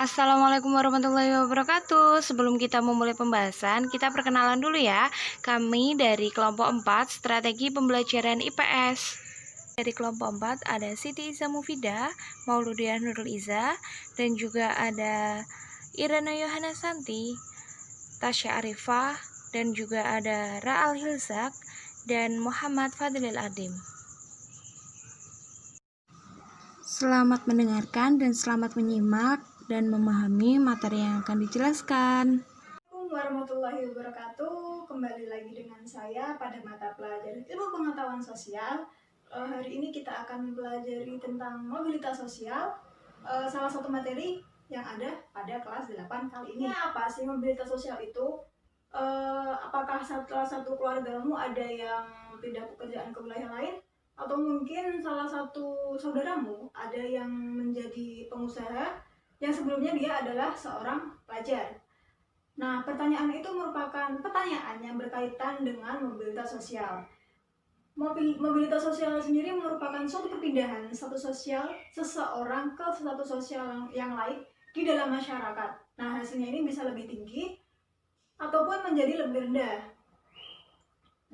Assalamualaikum warahmatullahi wabarakatuh. Sebelum kita memulai pembahasan, kita perkenalan dulu ya. Kami dari kelompok 4 Strategi Pembelajaran IPS. Dari kelompok 4 ada Siti Iza Mufida, Mauludiah Nurul Iza, dan juga ada Irana Yohana Santi, Tasya Arifah, dan juga ada Ra'al Hilzak dan Muhammad Fadlil Adim. Selamat mendengarkan dan selamat menyimak dan memahami materi yang akan dijelaskan. Assalamualaikum warahmatullahi wabarakatuh. Kembali lagi dengan saya pada mata pelajaran Ilmu Pengetahuan Sosial. Hari ini kita akan mempelajari tentang mobilitas sosial. Salah satu materi yang ada pada kelas 8 kali ini. Apa sih mobilitas sosial itu? Apakah salah satu keluargamu ada yang pindah pekerjaan ke wilayah lain? Atau mungkin salah satu saudaramu ada yang menjadi pengusaha yang sebelumnya dia adalah seorang pelajar. Nah, pertanyaan itu merupakan pertanyaan yang berkaitan dengan mobilitas sosial. Mobilitas sosial sendiri merupakan suatu perpindahan status sosial seseorang ke status sosial yang lain di dalam masyarakat. Nah, hasilnya ini bisa lebih tinggi ataupun menjadi lebih rendah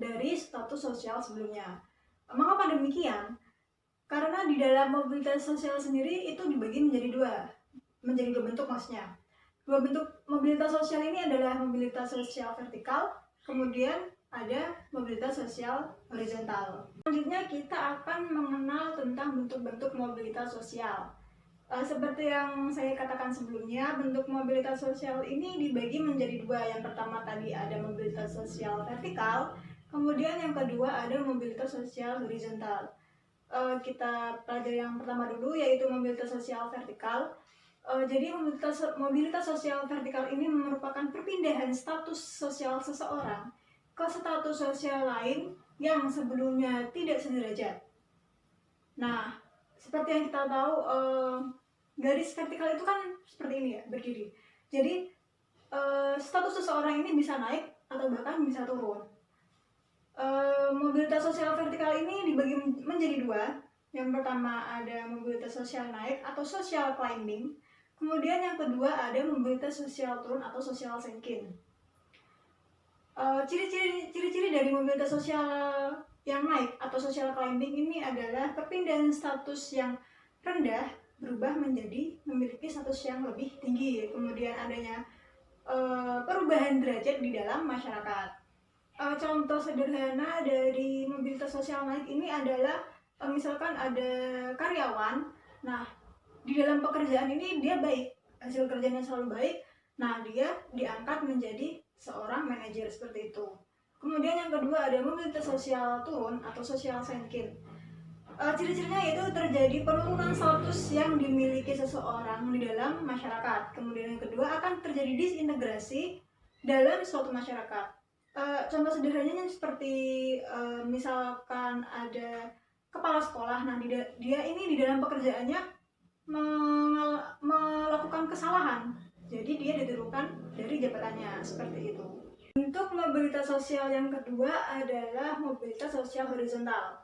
dari status sosial sebelumnya. Mengapa demikian? Karena di dalam mobilitas sosial sendiri itu dibagi menjadi dua bentuk maksudnya. Dua bentuk mobilitas sosial ini adalah mobilitas sosial vertikal, kemudian ada mobilitas sosial horizontal. Selanjutnya kita akan mengenal tentang bentuk-bentuk mobilitas sosial. Seperti yang saya katakan sebelumnya, bentuk mobilitas sosial ini dibagi menjadi dua. Yang pertama tadi ada mobilitas sosial vertikal, kemudian yang kedua ada mobilitas sosial horizontal. Kita pelajari yang pertama dulu, yaitu mobilitas sosial vertikal. Jadi mobilitas sosial vertikal ini merupakan perpindahan status sosial seseorang ke status sosial lain yang sebelumnya tidak sederajat. Nah, seperti yang kita tahu, garis vertikal itu kan seperti ini ya, berdiri. Jadi status seseorang ini bisa naik atau bahkan bisa turun. Mobilitas sosial vertikal ini dibagi menjadi dua. Yang pertama ada mobilitas sosial naik atau social climbing. Kemudian yang kedua ada mobilitas sosial turun atau social sinking. Ciri-ciri dari mobilitas sosial yang naik atau social climbing ini adalah perpindahan status yang rendah berubah menjadi memiliki status yang lebih tinggi. Kemudian adanya perubahan derajat di dalam masyarakat. Contoh sederhana dari mobilitas sosial naik ini adalah misalkan ada karyawan. Nah, di dalam pekerjaan ini dia baik, hasil kerjanya selalu baik. Nah, dia diangkat menjadi seorang manajer seperti itu. Kemudian yang kedua ada mobilitas sosial turun atau social sinking. Ciri-cirinya itu terjadi penurunan status yang dimiliki seseorang di dalam masyarakat. Kemudian yang kedua akan terjadi disintegrasi dalam suatu masyarakat. Contoh sederhananya seperti misalkan ada kepala sekolah. Nah, dia ini di dalam pekerjaannya melakukan kesalahan, jadi dia diturunkan dari jabatannya seperti itu. Untuk mobilitas sosial yang kedua adalah mobilitas sosial horizontal.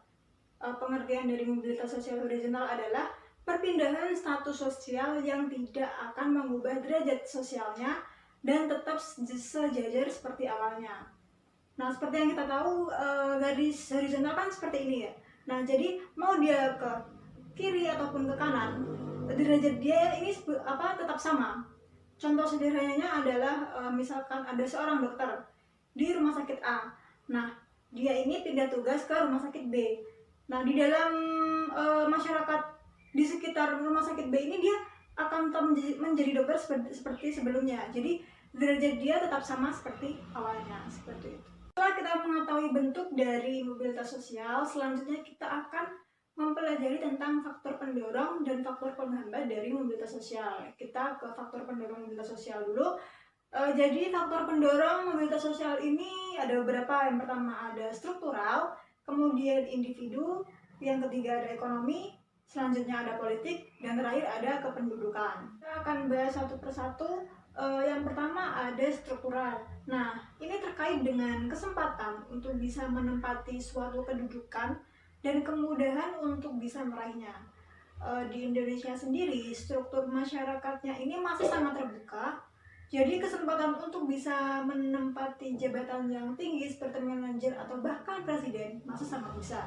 Pengertian dari mobilitas sosial horizontal adalah perpindahan status sosial yang tidak akan mengubah derajat sosialnya dan tetap sejajar seperti awalnya. Nah, seperti yang kita tahu, garis horizontal kan seperti ini ya. Nah, jadi mau dia ke kiri ataupun ke kanan, derajat dia ini tetap sama. Contoh sederhananya adalah misalkan ada seorang dokter di rumah sakit A. Nah, dia ini pindah tugas ke rumah sakit B. Nah, di dalam masyarakat di sekitar rumah sakit B ini dia akan tetap menjadi dokter seperti sebelumnya. Jadi derajat dia tetap sama seperti awalnya, seperti itu. Setelah kita mengetahui bentuk dari mobilitas sosial, selanjutnya kita akan mempelajari tentang faktor pendorong dan faktor penghambat dari mobilitas sosial. Kita ke faktor pendorong mobilitas sosial dulu. Jadi faktor pendorong mobilitas sosial ini ada beberapa. Yang pertama ada struktural, kemudian individu, yang ketiga ada ekonomi, selanjutnya ada politik, dan terakhir ada kependudukan. Kita akan bahas satu persatu. Yang pertama ada struktural. Nah, ini terkait dengan kesempatan untuk bisa menempati suatu kedudukan dan kemudahan untuk bisa meraihnya. di Indonesia sendiri struktur masyarakatnya ini masih sangat terbuka. Jadi kesempatan untuk bisa menempati jabatan yang tinggi seperti manajer atau bahkan presiden masih sangat besar.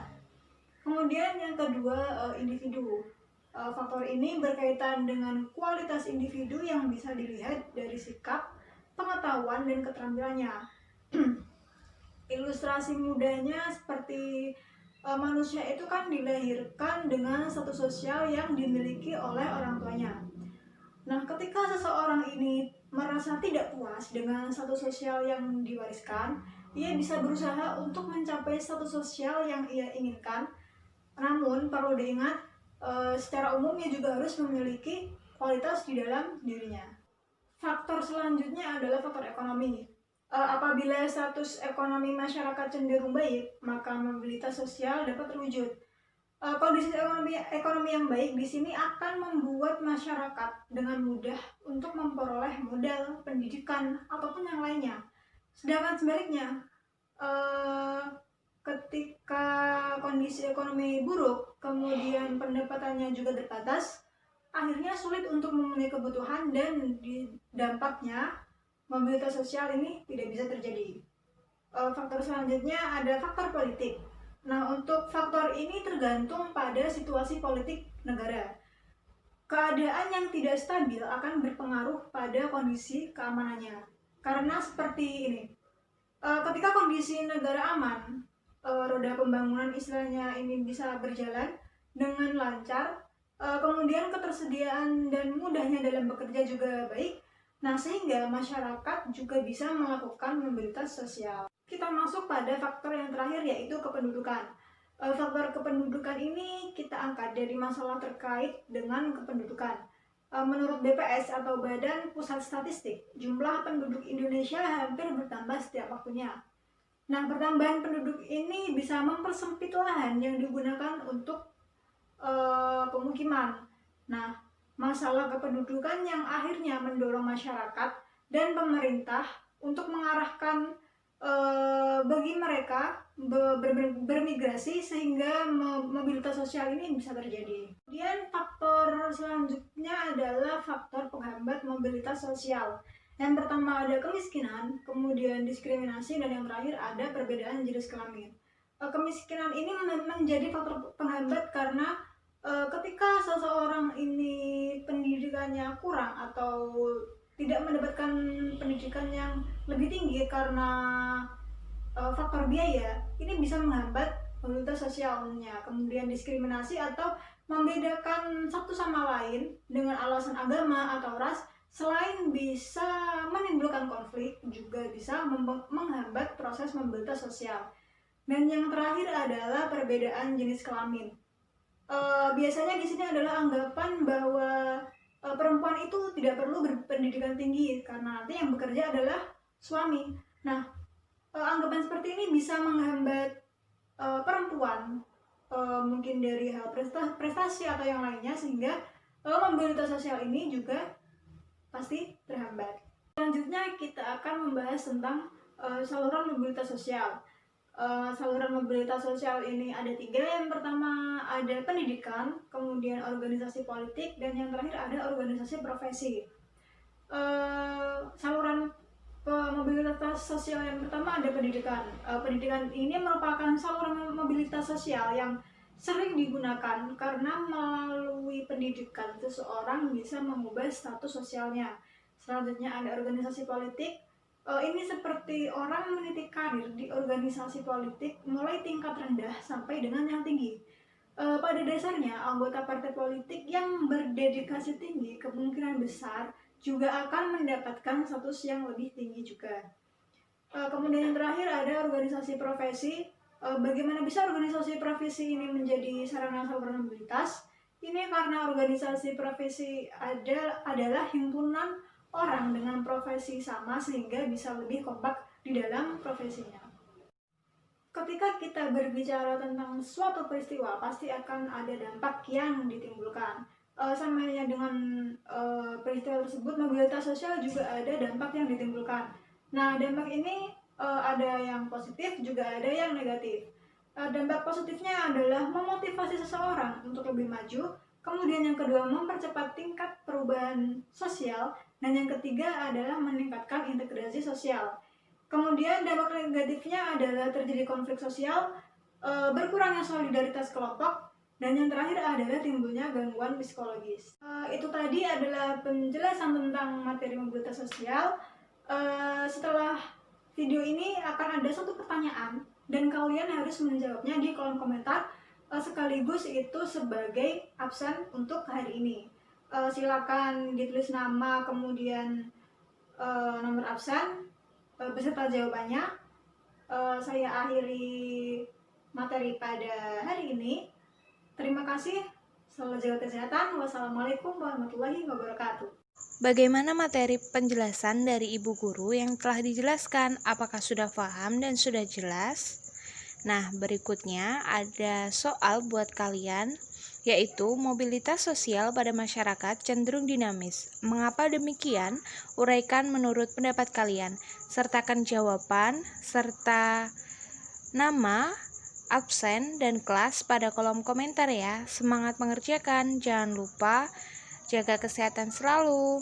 Kemudian yang kedua, individu. Faktor ini berkaitan dengan kualitas individu yang bisa dilihat dari sikap, pengetahuan, dan keterampilannya. Ilustrasi mudahnya seperti manusia itu kan dilahirkan dengan status sosial yang dimiliki oleh orang tuanya. Nah, ketika seseorang ini merasa tidak puas dengan status sosial yang diwariskan, ia bisa berusaha untuk mencapai status sosial yang ia inginkan. Namun, perlu diingat, secara umum ia juga harus memiliki kualitas di dalam dirinya. Faktor selanjutnya adalah faktor ekonomi. Apabila status ekonomi masyarakat cenderung baik, maka mobilitas sosial dapat terwujud. Kondisi ekonomi yang baik di sini akan membuat masyarakat dengan mudah untuk memperoleh modal, pendidikan, ataupun yang lainnya. Sedangkan sebaliknya, ketika kondisi ekonomi buruk, kemudian pendapatannya juga terbatas, akhirnya sulit untuk memenuhi kebutuhan dan dampaknya mobilitas sosial ini tidak bisa terjadi. Faktor selanjutnya ada faktor politik. Nah, untuk faktor ini tergantung pada situasi politik negara. Keadaan yang tidak stabil akan berpengaruh pada kondisi keamanannya. Karena seperti ini, ketika kondisi negara aman, roda pembangunan istilahnya ini bisa berjalan dengan lancar, kemudian ketersediaan dan mudahnya dalam bekerja juga baik. Nah, sehingga masyarakat juga bisa melakukan mobilitas sosial. Kita masuk pada faktor yang terakhir, yaitu kependudukan. Faktor kependudukan ini kita angkat dari masalah terkait dengan kependudukan. Menurut BPS atau Badan Pusat Statistik, jumlah penduduk Indonesia hampir bertambah setiap waktunya. Nah, pertambahan penduduk ini bisa mempersempit lahan yang digunakan untuk pemukiman. Nah, masalah kependudukan yang akhirnya mendorong masyarakat dan pemerintah untuk mengarahkan bagi mereka bermigrasi sehingga mobilitas sosial ini bisa terjadi. Kemudian faktor selanjutnya adalah faktor penghambat mobilitas sosial. Yang pertama ada kemiskinan, kemudian diskriminasi, dan yang terakhir ada perbedaan jenis kelamin. Kemiskinan ini menjadi faktor penghambat karena ketika seseorang ini pendidikannya kurang atau tidak mendapatkan pendidikan yang lebih tinggi karena faktor biaya, ini bisa menghambat mobilitas sosialnya. Kemudian diskriminasi atau membedakan satu sama lain dengan alasan agama atau ras, selain bisa menimbulkan konflik, juga bisa menghambat proses mobilitas sosial. Dan yang terakhir adalah perbedaan jenis kelamin. Biasanya di sini adalah anggapan bahwa perempuan itu tidak perlu berpendidikan tinggi karena nanti yang bekerja adalah suami. Nah, anggapan seperti ini bisa menghambat perempuan, mungkin dari hal prestasi atau yang lainnya, sehingga mobilitas sosial ini juga pasti terhambat. Selanjutnya kita akan membahas tentang saluran mobilitas sosial. Saluran mobilitas sosial ini ada 3. Yang pertama ada pendidikan, kemudian organisasi politik, dan yang terakhir ada organisasi profesi. Saluran mobilitas sosial yang pertama ada pendidikan. Pendidikan ini merupakan saluran mobilitas sosial yang sering digunakan karena melalui pendidikan seseorang bisa mengubah status sosialnya. Selanjutnya ada organisasi politik. Ini seperti orang meniti karir di organisasi politik mulai tingkat rendah sampai dengan yang tinggi. Pada dasarnya, anggota partai politik yang berdedikasi tinggi kemungkinan besar juga akan mendapatkan status yang lebih tinggi juga. Kemudian yang terakhir ada organisasi profesi. Bagaimana bisa organisasi profesi ini menjadi sarana saluran mobilitas? Ini karena organisasi profesi adalah himpunan orang dengan profesi sama sehingga bisa lebih kompak di dalam profesinya. Ketika kita berbicara tentang suatu peristiwa, pasti akan ada dampak yang ditimbulkan. Sama halnya dengan peristiwa tersebut, mobilitas sosial juga ada dampak yang ditimbulkan. Nah, dampak ini ada yang positif, juga ada yang negatif. Dampak positifnya adalah memotivasi seseorang untuk lebih maju, Kemudian yang kedua, mempercepat tingkat perubahan sosial. Dan yang ketiga adalah meningkatkan integrasi sosial. Kemudian dampak negatifnya adalah terjadi konflik sosial, berkurangnya solidaritas kelompok, dan yang terakhir adalah timbulnya gangguan psikologis. Itu tadi adalah penjelasan tentang materi mobilitas sosial. Setelah video ini akan ada satu pertanyaan dan kalian harus menjawabnya di kolom komentar, sekaligus itu sebagai absen untuk hari ini. Silakan ditulis nama, kemudian nomor absen, beserta jawabannya. Saya akhiri materi pada hari ini. Terima kasih. Selamat jaga kesehatan. Wassalamualaikum warahmatullahi wabarakatuh. Bagaimana materi penjelasan dari Ibu Guru yang telah dijelaskan? Apakah sudah paham dan sudah jelas? Nah, berikutnya ada soal buat kalian, yaitu mobilitas sosial pada masyarakat cenderung dinamis. Mengapa demikian? Uraikan menurut pendapat kalian. Sertakan jawaban serta nama, absen, dan kelas pada kolom komentar ya. Semangat mengerjakan, jangan lupa jaga kesehatan selalu.